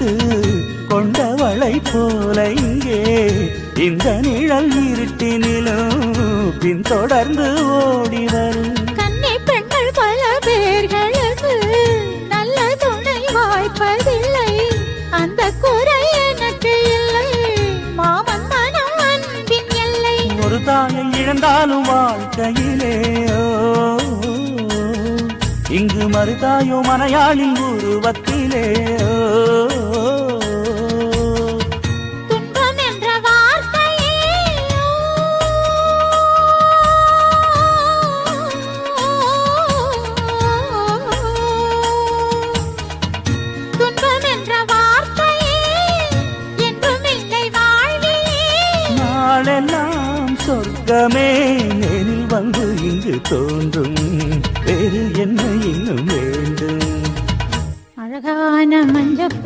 வைத்து கொண்டவளை போல இங்கே இந்த நிழல் இருட்டினிலும் பின்தொடர்ந்து ஓடி வரும். கன்னி பெண்கள் பல பேர்களுக்கு நல்ல துணை வாய்ப்பதில்லை. அந்த குறை எனக்கு இல்லை. மாமன் மனம் அன்பின் எல்லை. ஒரு தாயை இழந்தாலும் வாழ்க்கையிலே இங்கு மறுதாயோ மனையாளின் உருவத்திலே. துன்பம் என்ற வார்த்தையே துன்பம் என்ற வார்த்தையே என்றும் இல்லை வாழ்விலே. நாளெல்லாம் சொர்க்கமே நேரில் வந்து இங்கு தோன்றும். வேறு என்ன இன்னும் வேண்டும்? அழகான மஞ்சள்